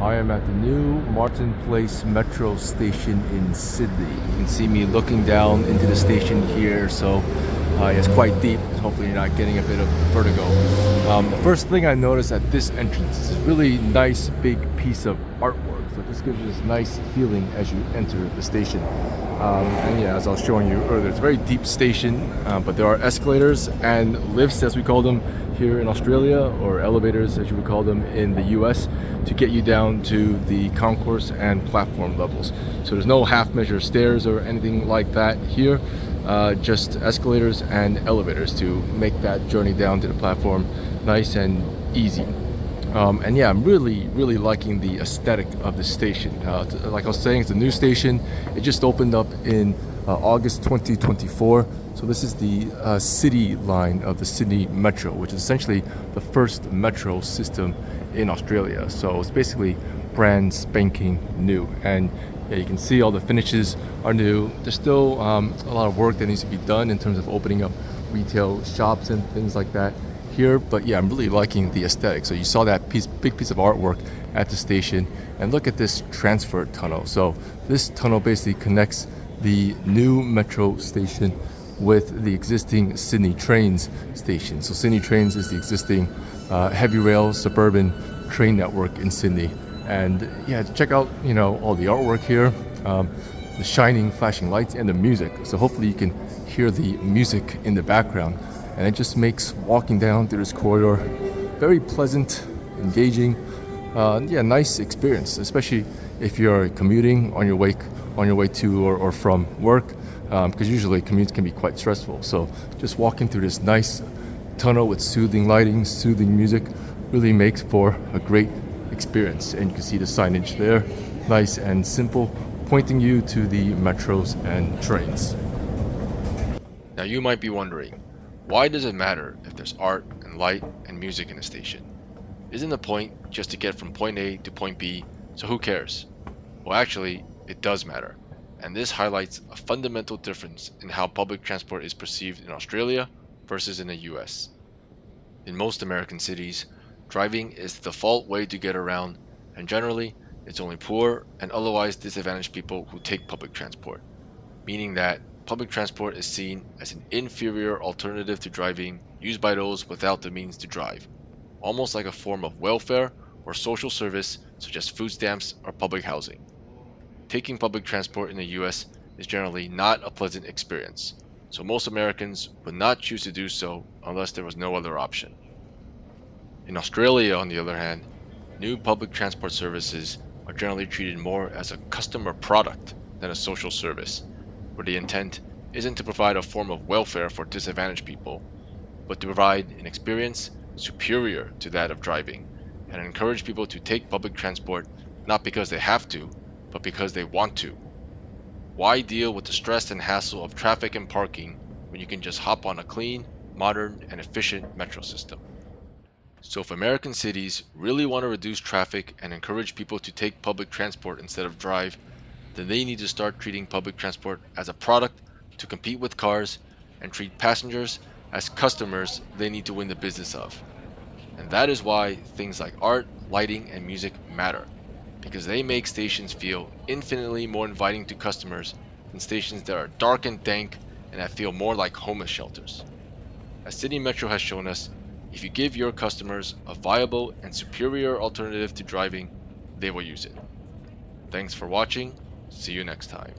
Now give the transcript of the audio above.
I am at the new Martin Place Metro station in Sydney. You can see me looking down into the station here, so it's quite deep. Hopefully you're not getting a bit of vertigo. The first thing I noticed at this entrance is this really nice big piece of artwork. So this gives you this nice feeling as you enter the station. And yeah, as I was showing you earlier, it's a very deep station, but there are escalators and lifts, as we call them here in Australia, or elevators as you would call them in the US, to get you down to the concourse and platform levels. So there's no half measure stairs or anything like that here, just escalators and elevators to make that journey down to the platform nice and easy. And yeah, I'm really liking the aesthetic of the station. Like I was saying, it's a new station. It just opened up in August 2024. So this is the city line of the Sydney Metro, which is essentially the first metro system in Australia. So it's basically brand spanking new. And yeah, you can see all the finishes are new. There's still a lot of work that needs to be done in terms of opening up retail shops and things like that here, but yeah, I'm really liking the aesthetic. So you saw that big piece of artwork at the station, and look at this transfer tunnel. So this tunnel basically connects the new metro station with the existing Sydney Trains station. So Sydney Trains is the existing heavy rail suburban train network in Sydney. And yeah, check out all the artwork here, the shining flashing lights and the music. So hopefully you can hear the music in the background. And it just makes walking down through this corridor very pleasant, engaging, yeah, nice experience, especially if you're commuting on your way to or from work, because usually commutes can be quite stressful. So just walking through this nice tunnel with soothing lighting, soothing music, really makes for a great experience. And you can see the signage there, nice and simple, pointing you to the metros and trains. Now you might be wondering, why does it matter if there's art and light and music in a station? Isn't the point just to get from point A to point B, so who cares? Well, actually, it does matter, and this highlights a fundamental difference in how public transport is perceived in Australia versus in the US. In most American cities, driving is the default way to get around, and generally, it's only poor and otherwise disadvantaged people who take public transport, meaning that public transport is seen as an inferior alternative to driving used by those without the means to drive, almost like a form of welfare or social service such as food stamps or public housing. Taking public transport in the US is generally not a pleasant experience, so most Americans would not choose to do so unless there was no other option. In Australia, on the other hand, new public transport services are generally treated more as a customer product than a social service, where the intent isn't to provide a form of welfare for disadvantaged people, but to provide an experience superior to that of driving, and encourage people to take public transport not because they have to, but because they want to. Why deal with the stress and hassle of traffic and parking when you can just hop on a clean, modern, and efficient metro system? So, if American cities really want to reduce traffic and encourage people to take public transport instead of drive, then they need to start treating public transport as a product to compete with cars and treat passengers as customers they need to win the business of. And that is why things like art, lighting, and music matter, because they make stations feel infinitely more inviting to customers than stations that are dark and dank and that feel more like homeless shelters. As Sydney Metro has shown us, if you give your customers a viable and superior alternative to driving, they will use it. Thanks for watching. See you next time.